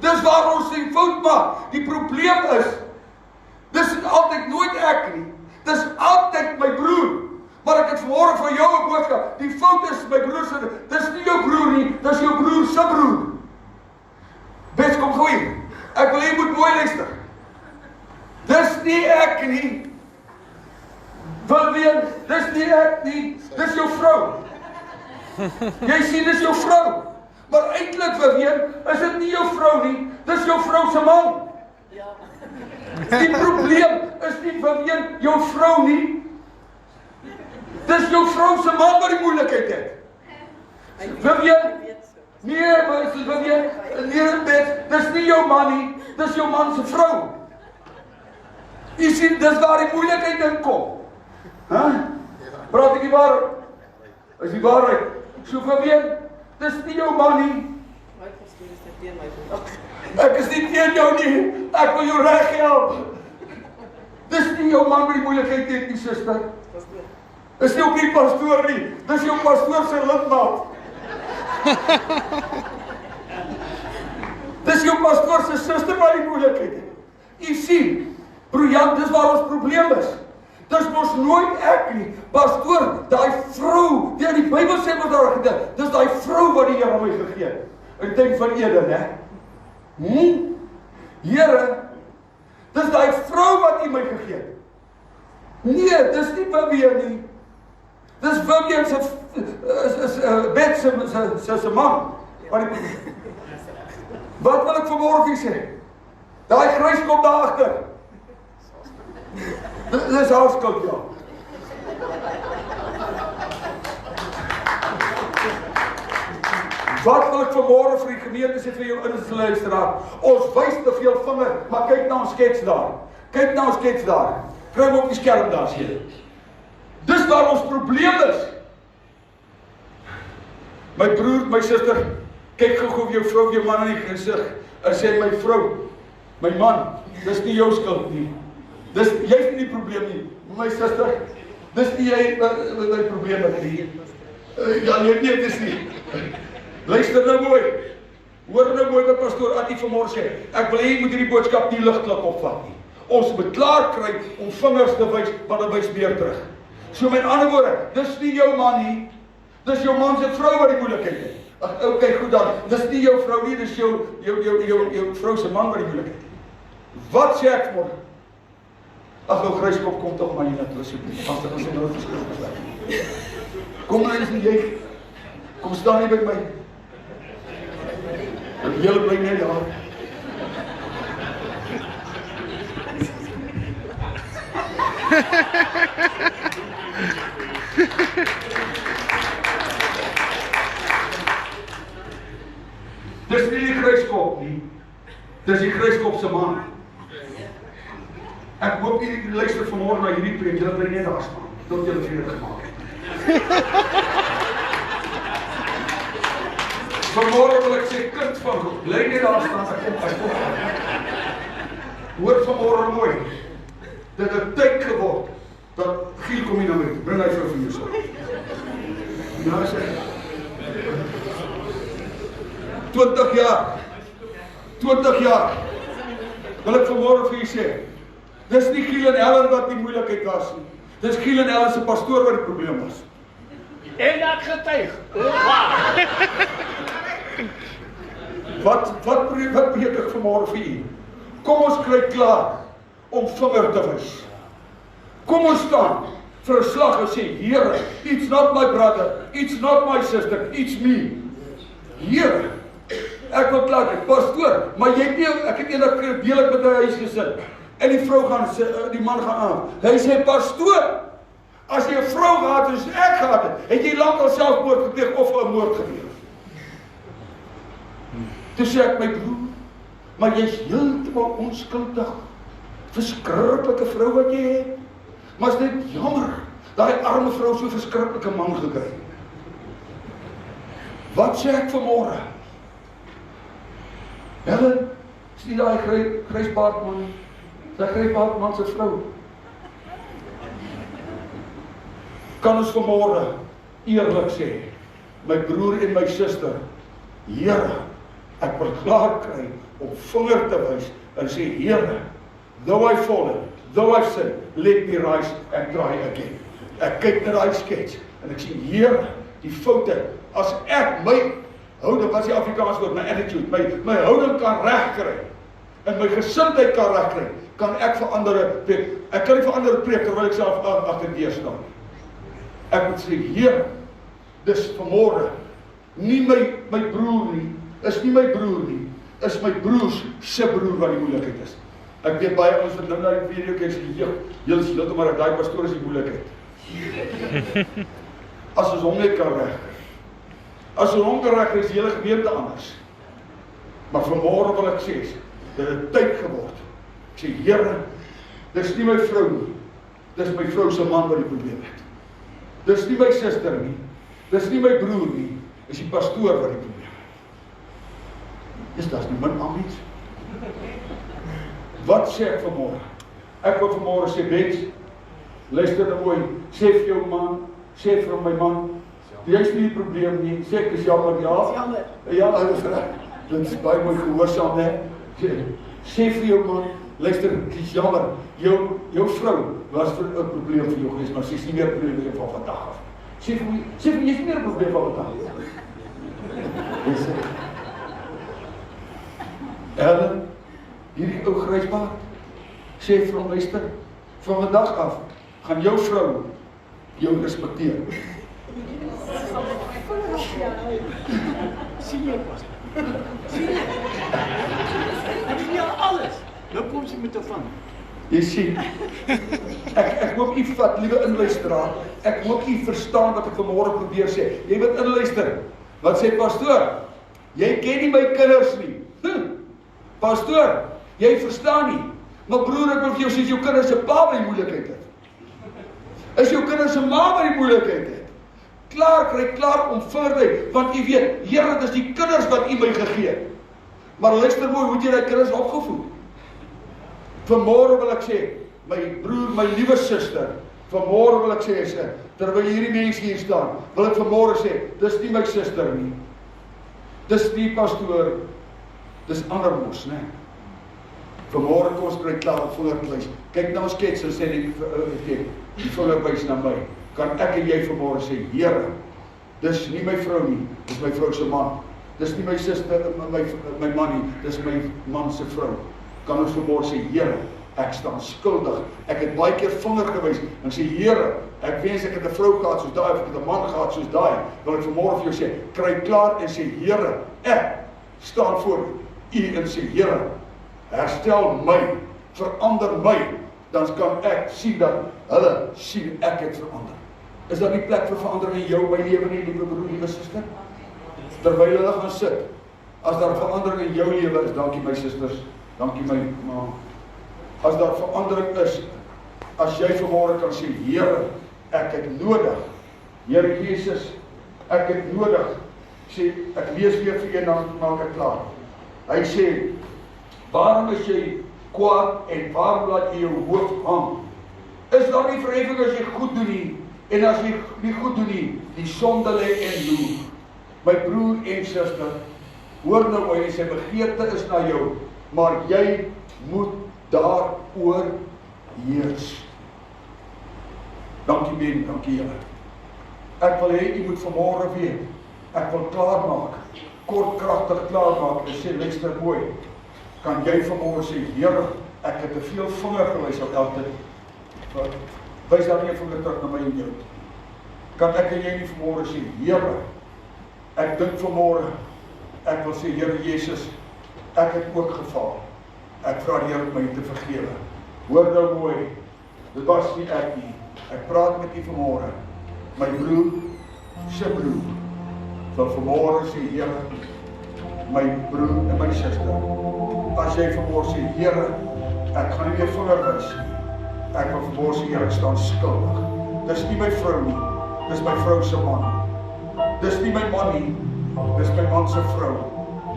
Dis waar ons die fout maak. Die probleem is, dis altyd nooit ek nie. Dis altyd my broer. Maar ek het vanmôre vir jou 'n boodskap. Die fout is my broer se, dis nie jou broer nie, dis jou broer se broer. Bes, kom gou hier. Ek wil jy moet mooi luister. Dis nie ek nie. Wilween, dis nie ek nie, dis jou vrou. Jy sien, dis jou vrou. Maar eintlik, Wilween, is dit nie jou vrou nie, dis jou vrou se man. Die probleem is nie, Wilween, jou vrou nie. Dis jou vrou se man wat die moeilikheid het. Wilween, nee, Wilween, dis nie jou man nie, dis jou man se vrou. Jy sien, dis waar die moeilikheid in kom. Praat ek die waarheid? Is die waarheid? So Wilween, dis nie jou man nie. Ek is nie teen jou nie, ek wil jou reg help. Dis nie jou man wat die moeilikheid het nie, suster. Dis nie ook nie pastoor nie, dis jou pastoor se lidmaat. Dis jou pastoor se suster wat die moeilikheid het. Jy sien, broer Jan, dis waar ons probleem is. Dis mos nooit ek nie. Pastoor, daai vrou, die Bybel sê mos daar gedink, dis daai vrou wat die Here my gegee het. Ek dink van Eden, hè? Here, dis daai vrou wat U my gegee het. Nee, dis nie Wilween nie. Dis Wilween se Bet se man. Wat wil ek vanmôre vir sê? Daai kruiskop daar agter. Dis haar skuld, ja. Wat wil ek vanmôre vir die gemeente sê vir jou luisteraar? Ons wys te veel vinger, maar kyk na ons skets daar. Kyk na ons skets daar. Kry hom op die skerm daar sien. Dis waar ons probleem is. My broer, my suster, kyk gou of jou vrou jou man in die gesig en sê my vrou, my man, dis nie jou skuld nie. Dis jy's nie die probleem nie. My suster, dis nie jy my probleem nie. Ja, nee, dis nie. Luister nou mooi. Hoor nou mooi wat pastoor Attie vanmôre sê. Ek wil hê jy moet hierdie boodskap nie ligtelik opvat nie. Ons moet klaar kry om vingers te wys, want dit wys meer terug. So met ander woorde, dis nie jou man nie. Dis jou man se vrou wat die moeilikheid het. Ag, okay, goed dan. Dis nie jou vrou nie, dis jou vrou se man wat die moeilikheid het. Wat sê ek môre? Ag, ou Gryskop, kom tog maar hier na toe asseblief. Want dit is nou verskil. Kom nou eens jy. Kom staan hier by my. En julle bly net daar. Dis nie die Gryskop nie. Dis die Gryskop se man. Ek hoop jy luister vanmôre na hierdie preek, julle bly net daar staan. tot jy vrede gemaak het. Vanmorgen wil ek sê, kind van God, bly net daar staan, ek kom. Hoor vanmorgen mooi, dit het tyd geword, dat Giel kom hier na my, bring hy vir jou so. Ja, sê, 20 jaar, wil ek vanmorgen vir jy sê, dis nie Giel en Ellen wat die moeilikheid was nie, dis Giel en Ellen se pastoor wat die probleem was. En ek getuig. Wat preek ek vanmorgen vir u? Kom ons kry klaar om vinger te wys. Kom ons staan vir 'n slag en sê, Here, it's not my brother, it's not my sister, it's me. Here, ek wil klaar kry, pastoor, maar jy het nie, ek het eendag deelig met 'n huis gesit, en die vrou gaan, die man gaan aan. Hy sê, pastoor, as jy 'n vrou gehad het, soos ek gehad het jy lank al selfmoord gepleeg of 'n moord gepleeg. Toe sê ek, my broer, maar jy is heeltemal onskuldig. Verskriklike vrou wat jy het. Maar is dit jammer, daai arme vrou so verskriklike man gekry. Wat sê ek vanmorgen? Helen, is nie daai grysbaard man, daai grysbaard man se vrou. Kan ons vanmorgen eerlik sê, my broer en my suster, Here, ek wil klaar kry om vinger te wys en sê, Here, though I fallen, though I've sinned, let me rise and try again. Ek kyk na daai skets en ek sê, Here, die foute, as ek my houding, wat is die Afrikaans woord, my attitude, my houding kan regkry en my gesindheid kan regkry, kan ek vir ander preek. Ek kan nie vir ander preek terwyl ek self agter deur staan. Ek moet sê, Here, dis vanmorgen nie my broer nie, is nie my broer nie, is my broers se broer wat die moeilikheid is. Ek weet baie ons wat nou na die video kyk, sê, julle is heeltemal daai pastoor is die moeilikheid. As ons hom net kan regkry. As ons hom kan regkry, is die hele gemeente anders. Maar vanmorgen wil ek sê, dit het tyd geword. Ek sê, Here, dis nie my vrou nie, dis my vrou se man wat die probleem het. Dis nie my suster nie, dis nie my broer nie, is die pastoor wat die probleem het. Is dat nie min amens? Wat sê ek vanmorgen? Ek wil vanmorgen sê, Bets, luister nou mooi, sê vir jou man, sê vir my man, jy is nie die probleem nie, sê ek is jammer, ja? Ja, dit is baie mooi gehoorsaam, ne? Sê vir jou man, luister, ek is jammer, jou vrou was vir 'n probleem vir jou geweest, maar sy is nie meer 'n probleem van vandag af. Sê vir my, jy is nie meer 'n probleem van vandag af. Ellen, hierdie ou grysbaard, sê vir hom, luister, van vandag af, gaan jou vrou jou respekteer. Sien jy pas? Ek sien jou alles. Nou kom sy met 'n van. Jy sien, ek hoop u vat, liewe inluisteraar, ek hoop u verstaan wat ek vanmorgen probeer sê. Jy moet inluister. Wat sê pastoor? Jy ken nie my kinders nie. Pastoor, jy verstaan nie. Maar broer, ek wil vir jou sê, jou kinders se pa wat die moeilikheid het. Is jou kinders se ma wat die moeilikheid het. Klaar om vinger, want u weet, Here, dit is die kinders wat u my gegee het. Maar luister mooi, hoe het jy die kinders opgevoed? Vanmorgen wil ek sê, my broer, my liewe suster, vanmorgen wil ek sê, terwyl hierdie mense hier staan, wil ek vanmorgen sê, dis nie my suster nie, dis nie pastoor, dis ander mos, ne? Vanmorgen kom ons kry klaar op vingerwys. Kyk na ons skets en sê die vingerwys na my. Kan ek en jy vanmorgen sê, Here, dis nie my vrou nie, dis my vrou se man. Dis nie my suster, my man nie, dis my man se vrou. Kan ons vanmorgen sê, Here, ek staan skuldig. Ek het baie keer vinger gewys en sê, Here, ek wens ek het 'n vrou gehad soos daai, of ek het 'n man gehad soos daai. Wil ek vanmorgen vir jou sê, kry klaar en sê, Here, ek staan voor u en sê, Here, herstel my, verander my, dan kan ek sien dat hulle sien ek het verander. Is daar nie plek vir verandering in jou, my lewe nie, liewe broer, liewe suster? Terwyl hulle gaan sit, as daar verandering in jou lewe is, dankie my susters, dankie my ma. As daar verandering is, as jy vanmorgen kan sê, Here, ek het nodig, Here Jesus, ek het nodig, ek lees weer vir een, dan maak ek klaar. Hy sê, waarom is jy kwaad en waarom laat jy jou hoof hang? Is daar nie verheffing as jy goed doen nie, en as jy nie goed doen nie, die sonde lê en loer. My broer en suster, hoor nou mooi, sy begeerte is na jou, maar jy moet daaroor heers. Dankie Ben, dankie Here. Ek wil hê, jy moet vanmôre weet, ek wil klaarmaak, kort kragtig klaarmaak, en sê, luister mooi, kan jy vanmôre sê, Here, ek het te veel vinger gewys op elke, wys daar nie vinger terug na my en jou. Kan ek en jy nie vanmôre sê, Here, ek dink vanmôre, ek wil sê, Here Jesus, ek het ook gefaal. Ek vra die Here om my te vergewe. Hoor nou mooi, dit was nie ek nie. Ek praat met u vanmôre. My broer, sy broer, wil vanmôre sê, Here, my broer en my suster, as jy vanmôre sê, Here, ek gaan nie meer vinger wys nie. Ek wil vanmôre sê, Here, ek staan skuldig. Dis nie my vrou nie, dis my vrou se man. Dis nie my man nie, dis my man se vrou.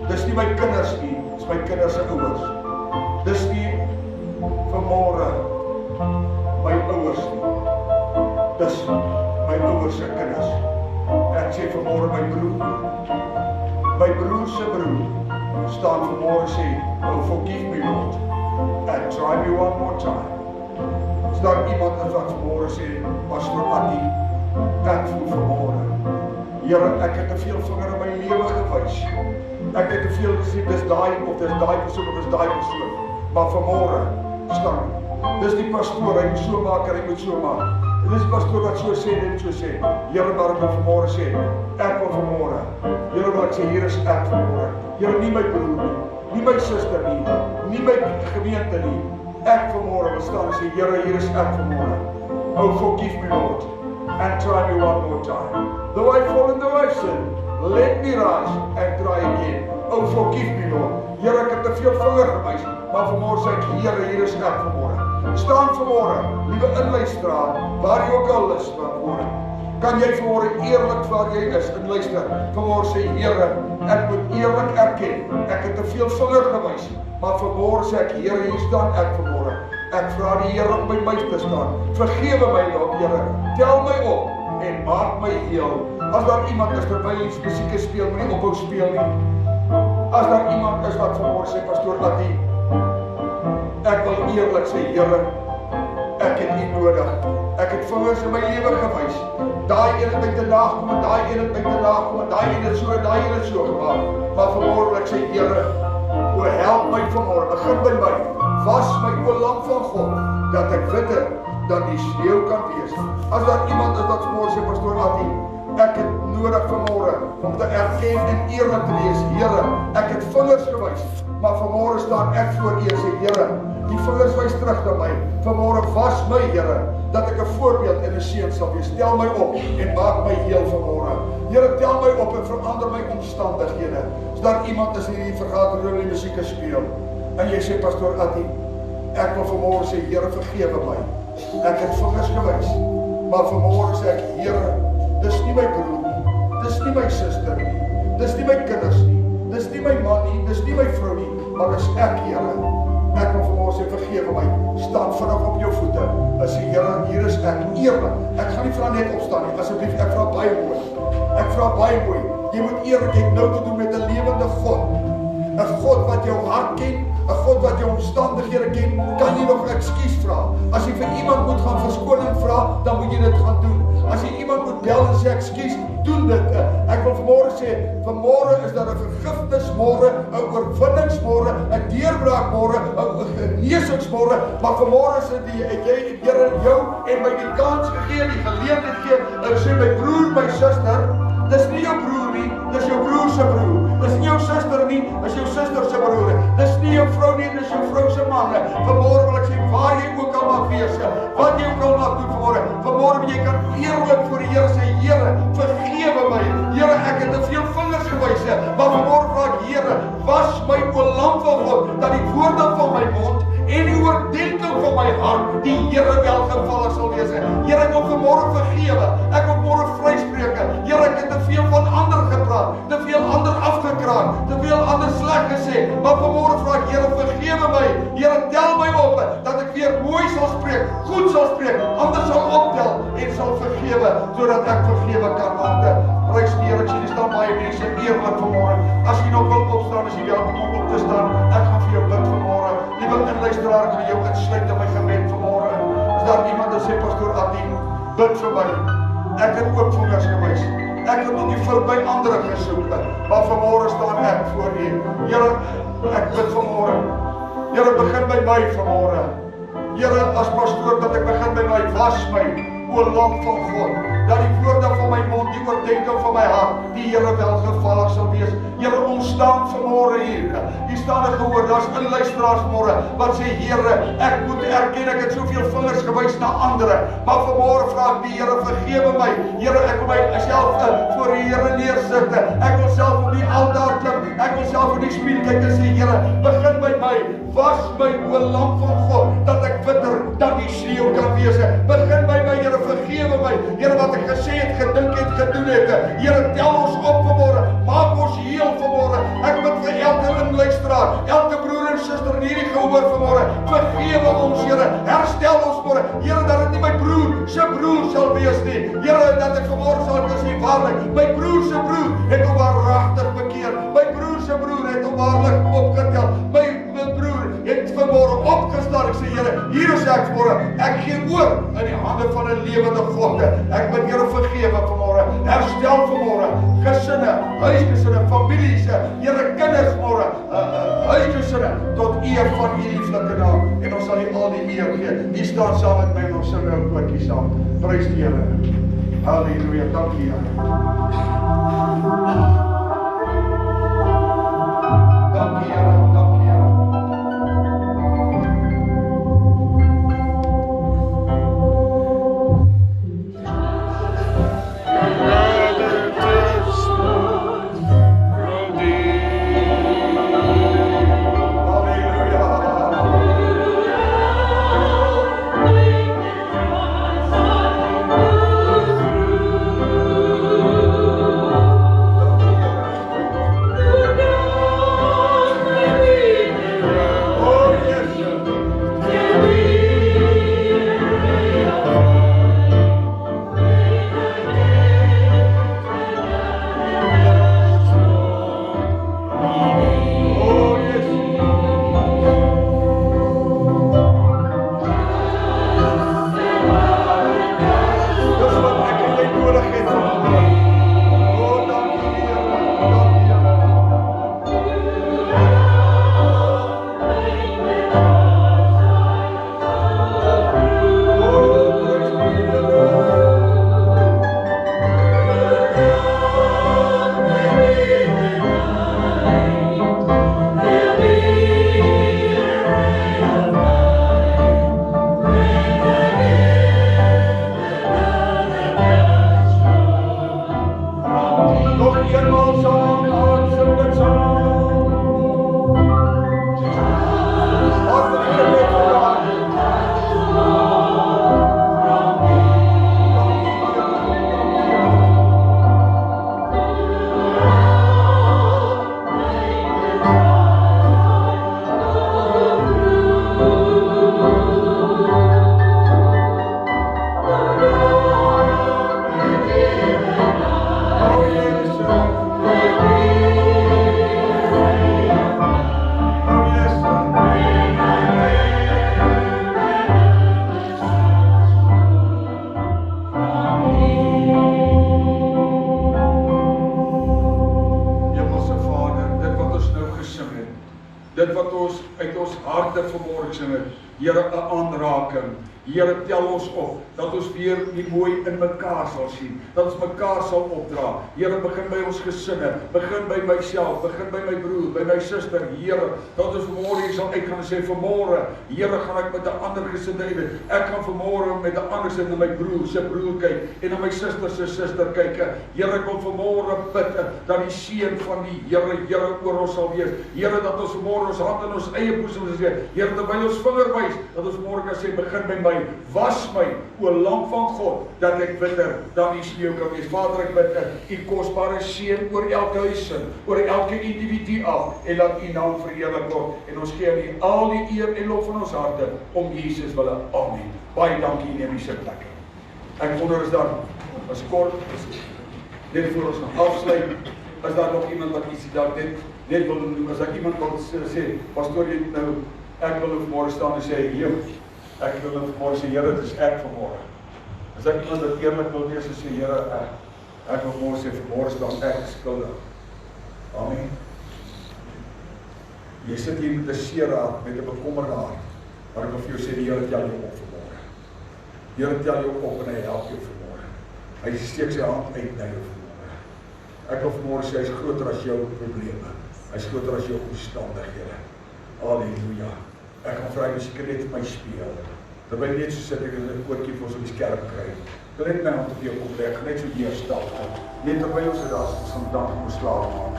Dis nie my kinders nie, dis my kinders se ouers. Dis nie vanmôre my ouers nie. Dis my ouers se kinders. Ek sê vanmôre my broer se broer, staan vanmôre sê, oh forgive me Lord, and try me one more time. Is daar iemand wat vanmôre sê, Pastor Annie, ek voel vanmôre, Here, ek het te veel vinger in my lewe gewys. Ek het te veel gesê, dis daai of dis daai persoon of dis daai persoon. Maar vanmôre staan, dis die pastoor, hy moet so maak en hy moet so maak. Dis die pastoor wat so sê en so sê. Here, maar ek wil vanmôre sê, ek wil vanmôre. Here, wat ek sê, hier is ek vanmôre. Here, nie my broer nie, nie my suster nie, nie my gemeente nie. Ek vanmôre wil staan en sê, Here, hier is ek vanmôre. Oh, forgive me Lord, and try me one more time. Though I fall and though I sin, let me rise and try again. Oh, forgive me Lord. Here, ek het te veel vinger gewys, maar vanmôre sê ek, Here, hier is ek vanmôre. Staan vanmôre, liewe inluisteraar, waar jy ook al is vanmôre. Kan jy vanmôre eerlik waar jy is en luister, vanmôre sê, Here, ek moet eerlik erken, ek het te veel vinger gewys, maar vanmôre sê ek, Here, hier staan ek vanmôre. Ek vra die Here om by my te staan. Vergewe my, Here, tel my op en maak my heel. As daar iemand is terwyl jy musiek speel, moet nie ophou speel nie. As daar iemand is wat vanmôre sê, Pastoor Annie, ek wil eerlik sê, Here, ek het U nodig. Ek het vingers in my lewe gewys. Daai een het my te laag kom, en daai een het my te laag kom, en daai een het so, en daai een het so gemaak. Maar vanmôre wil ek sê, Here, o help my vanmôre, begin by my. Was my o lam van God, dat ek witter dan die sneeu kan wees. As daar iemand is wat vanmôre sê, Pastoor Annie, ek het nodig vanmôre om te erken en eerlik te wees, Here, ek het vingers gewys, maar vanmôre staan ek voor U en sê, Here, die vingers wys terug na my. Vanmôre was my, Here, dat ek 'n voorbeeld en 'n seën sal wees. Tel my op en maak my heel vanmôre. Here, tel my op en verander my omstandighede. As daar iemand is in hierdie vergadering en die musiek speel, en jy sê, Pastoor Annie, ek wil vanmôre sê, Here, vergewe my. Ek het vingers gewys, maar vanmôre sê ek, Here, dis nie my broer nie, dis nie my suster nie, dis nie my kinders nie, dis nie my man nie, dis nie my vrou nie, maar dis ek, Here. Ek wil vanmôre sê, vergewe my, staan vinnig op jou voete, en sê, Here, hier is ek, eerlik. Ek gaan nie vra net opstaan nie, asseblief, ek vra baie mooi. Ek vra baie mooi, jy moet eerlik, jy het nou te doen met 'n lewende God. 'n God wat jou hart ken, 'n God wat jou omstandighede ken, kan jy nog ekskuus vra. As jy vir iemand moet gaan verskoning vra, dan moet jy dit gaan doen. As jy iemand moet bel en sê ekskuus, doen dit. Ek wil vanmôre sê, vanmôre is daar 'n vergifnismôre, 'n oorwinningsmôre, 'n deurbraakmôre, 'n genesingsmôre, maar vanmôre is dit jy Here jou en my die kans gegee, die geleentheid gee. Ek sê my broer, my suster, dis nie jou broer nie, dis jou broer se broer. Dis nie jou suster nie, dis jou suster se broer. Dis nie jou vrou nie, dis jou vrou se man. Vanmôre wil ek sê, waar jy ook al mag wees, wat jy ook al mag doen vanmôre jy kan eerlik voor die Here sê, Here, vergewe my. Here, ek het te veel vingers gewys, maar vanmôre vra ek, Here, was my o lam van God, dat die woorde van my mond en die oordeenking van my hart die Here welgevallig sal wees. Here, ek wil vanmôre vergewe. Ek wil môre vryspreek. Here, ek het te veel van ander gepraat, te veel ander afgekraak, te veel ander sleg gesê. Maar vanmôre vra ek, Here, vergewe my. Here, tel my op dat ek weer mooi sal spreek, goed sal spreek, ander sal optel en sal vergewe, sodat ek vergewe kan word. Prys die Here, ek sien daar staan baie mense eerlik vanmôre. As jy nog wil opstaan, as jy welkom om op te staan, ek gaan vir jou bid vanmôre. Liewe inluisteraar, ek wil jou insluit in my gebed vanmôre. Is daar iemand wat sê, Pastoor Adien, bid vir my. Ek het ook vingers gewys. Ek het ook die fout by ander gesoek. Maar vanmôre staan ek voor U. Here, ek bid vanmôre. Here, begin by my vanmôre. Here, as pastoor, dat ek begin by my, was my, o Lam van God, dat die woorde van my mond, die oordeenking van my hart, die Here welgevallig sal wees. Here, ons staan vanmôre hier. Hier staan 'n gehoor, daar's inluisteraars vanmôre wat sê, Here, ek moet erken ek het soveel vingers gewys na ander, maar vanmôre vra ek die Here, vergewe my. Here, ek wil myself voor die Here neersit. Ek wil self op die altaar klim. Ek wil self in die spieël kyk en sê, Here, begin by my. Was my, o Lam van God, dat ek bitter dan die sneeu kan wees. Begin by my, Here, vergewe my. Here, wat ek gesê het, gedink het, gedoen het. Here, tel ons op vanmôre. Maak ons heel vanmôre. Ek bid vir elke inluisteraar, elke broer en suster in hierdie gehoor vanmôre. Vergewe ons, Here. Herstel ons môre. Here, dat dit nie my broer se broer sal wees nie. Here, dat ek vanmôre sal sê, waarlik, my broer se broer het hom waaragtig bekeer. My broer se broer het hom waarlik opgetel. My broer het vanmôre opgestaan. Ek sê, Here, hier is ek vanmôre. Ek gee oor in die hande van 'n lewende God. Ek bid, Here, vergewe vanmôre. Herstel vanmôre gesinne, huisgesinne, families, Here, kinders môre, huisgesinne, tot eer van U lieflike naam. En ons sal U al die eer gee. U staan saam met my en ons sing 'n koortjie saam. Prys die Here. Halleluja. Dankie, Here. Dankie, Here. Dankie, Here. Dit wat ons uit ons harte vanmôre gesing het, Here, 'n aanraking. Here, tel ons op, dat ons weer die mooi in mekaar sal sien, dat ons mekaar sal opdra. Here, begin by ons gesinne, begin by myself, begin by my broer, by my suster, Here, dat ons vanmôre hier sal uitgaan en sê, vanmôre, Here, gaan ek met 'n ander gesin uit. Ek gaan vanmôre met 'n ander gesin na my broer se broer kyk, en na my suster se suster kyk. Here, ek wil vanmôre bid, dat die seën van die Here oor ons sal wees. Here, dat ons vanmôre ons hand in ons eie boesem sal sê, Here, terwyl ons vinger wys, dat ons vanmôre kan sê, begin by my, was my, o lam van God, dat ek bitter dan die sneeu kan wees. Vader, ek bid u kosbare seën oor elke huisin, oor elke individu af, en laat u naam verheerlik word, en ons gee u al die eer en lof van ons harte, om Jesus wille. Amen. Baie dankie, neem u plek. Ek wonder is daar, as kort, net voor ons gaan afsluit, is daar nog iemand wat iets dat net wil doen, as ek iemand wil sê, pastoor, nou, ek wil vanmôre staan en sê, ek wil vanmôre sê, Here, dit is ek vanmôre. As ek iemand wat eerlik wil wees en sê, Here, ek wil vanmôre sê, vanmôre staan ek skuldig. Amen. Jy sit hier met 'n seer hart, met 'n bekommerde hart, maar ek wil vir jou sê, die Here tel jou op vanmôre. Die Here tel jou op en hy help jou vanmôre. Hy steek sy hand uit na jou vanmôre. Ek wil vanmôre sê, hy is groter as jou probleme. Hy is groter as jou omstandighede. Halleluja. Ek gaan vra, jy seker net my speel. Terwyl net so sit ek in 'n oortjie vir ons op die skerp kry. Ek wil net my hand op jou kom lê, net so hier staan. Net terwyl ons daar is, ons dan moet slaap maak.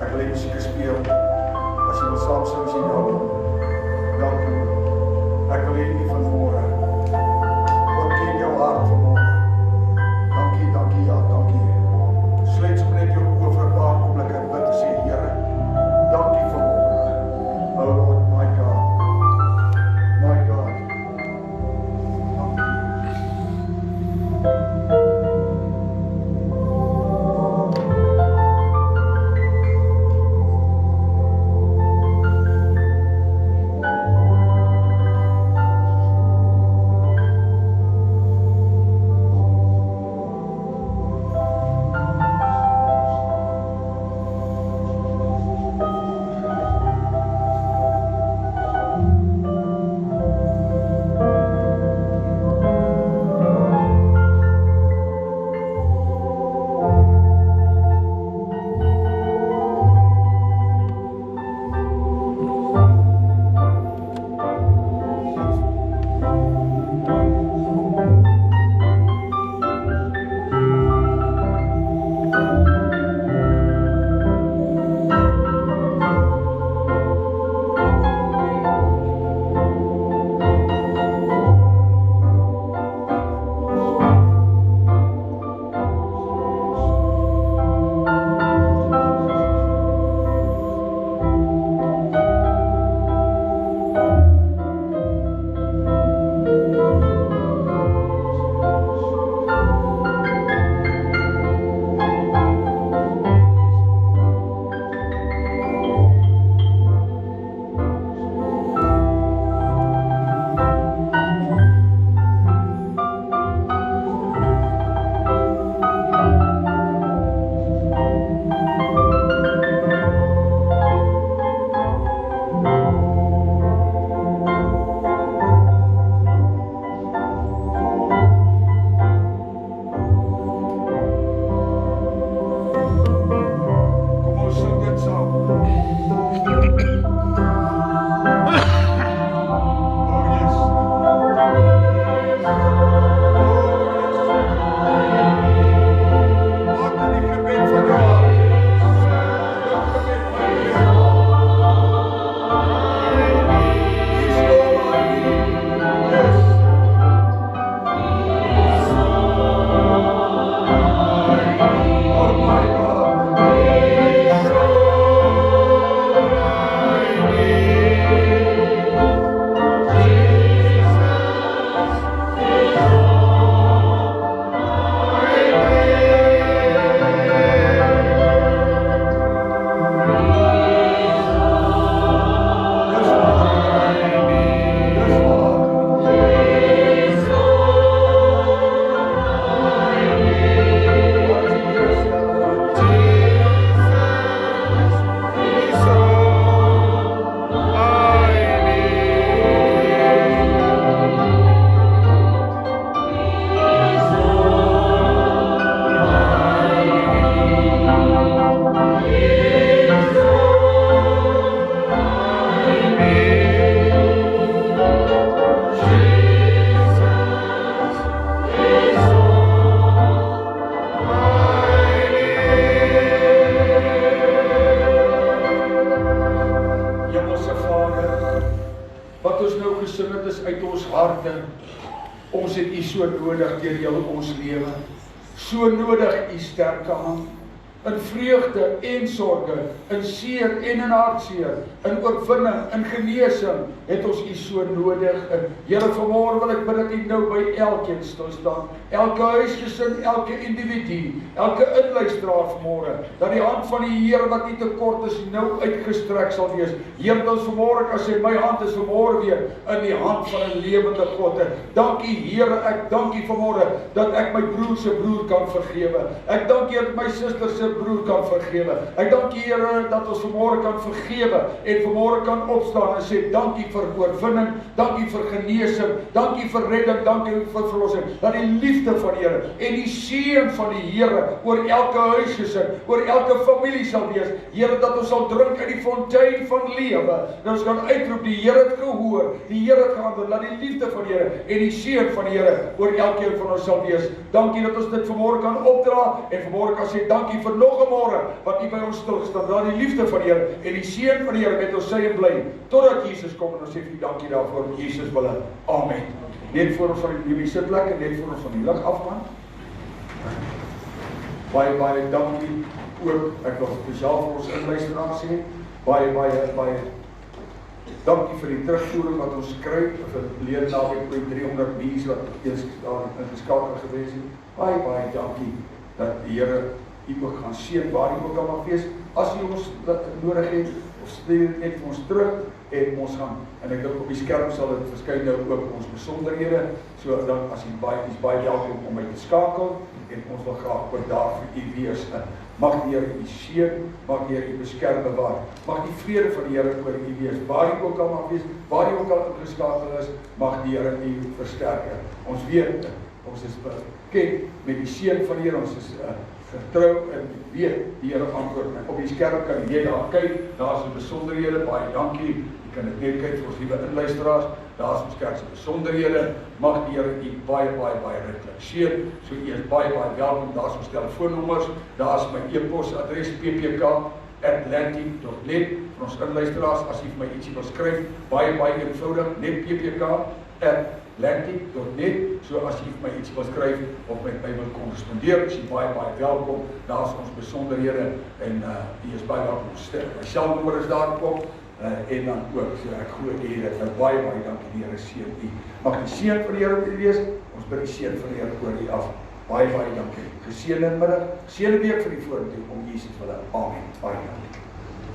Ek wil net seker speel. As jy wil saam sing, as jy welkom. Ek wil hê van môre. Wat ken jou hart van môre? Dankie, ja, dankie. Sluit sommer net jou oë vir 'n paar oomblikke en bid en sê, Here, dankie vir môre. Oh Lord, my God. My God. harte. Ons het U so nodig deur heel ons lewe. So nodig U sterke hand. In vreugde en sorge, in seer en in hartseer, in oorwinning, in genesing, het ons U so nodig. En Here, vanmôre wil ek bid dat U nou by elkeen stil staan, elke huisgesin, elke individu, elke inluisteraar vanmôre, dat die hand van die Here wat nie te kort is, nou uitgestrek sal wees. Here, ons vanmôre kan sê, my hand is vanmôre weer in die hand van 'n lewende God. Dankie Here, ek dank U vanmôre dat ek my broer se broer kan vergewe. Ek dank U dat my suster se broer kan vergewe. Ek dank U Here dat ons vanmôre kan vergewe en vanmôre kan opstaan en sê dankie vir oorwinning, dankie vir genesing, dankie vir redding, dankie vir verlossing. Dat die liefde van die Here en die seën van die Here oor elke huisgesin, oor elke familie sal wees. Here, dat ons sal drink uit die fontein van lewe. Dat ons kan uitroep, die Here het gehoor, die Here het geantwoord. Laat die liefde van die Here en die seën van die Here oor elkeen van ons sal wees. Dankie dat ons dit vanmôre kan opdra en vanmôre kan sê dankie vir nog 'n môre wat U by ons stil gestaan. Laat die liefde van die Here en die seën van die Here met ons sy en bly totdat Jesus kom, en ons sê vir U dankie daarvoor in Jesus wille. Amen. Net voor ons van die sitplek en net voor ons van die lig afgaan. Baie dankie ook. Ek wil spesiaal vir ons inluisteraars sê. Baie dankie vir die terugvoering wat ons kry. Vir leer naweek by 300 mense wat eers daar ingeskakel gewees het. Baie dankie dat die Here U ook gaan seën waar U ook al mag wees. As U ons nodig het, of stuur net vir ons terug en ons gaan. En ek dink op die skerm sal dit verskyn nou ook ons besonderhede. So dan as U baie welkom om my te skakel en ons wil graag ook daar vir U wees. Mag die Here U seën, mag die Here U beskerm bewaar. Mag die vrede van die Here oor U wees. Waar U ook al mag wees, waar U ook al ingeskakel is, mag die Here U versterk. Ons weet, ons is bekend met die seën van die Here. Ons is getrou en weet die Here antwoord. Op die skerm kan jy daar kyk, daar is die besonderhede, baie dankie. Jy kan dit net kyk vir ons liewe inluisteraars, daar is ons kerk se besonderhede. Mag die Here U baie ryklik seën. So U is baie welkom, daar is ons telefoonnommers, daar is my e-posadres ppk@atlantic.net vir ons inluisteraars. As jy vir my ietsie wil skryf, baie eenvoudig, net ppk@atlantic.net. So as jy vir my iets wil skryf of met my wil korrespondeer, is jy baie welkom. Daar is ons besonderhede en jy is baie welkom. My selfnommer is daar op en dan ook. So ek glo U het nou baie dankie. Die Here seën U. Mag die seën van die Here op U wees. Ons bid die seën van die Here oor U af. Baie dankie. Geseënde middag, geseënde week vir die vorentoe om Jesus wille. Amen. Baie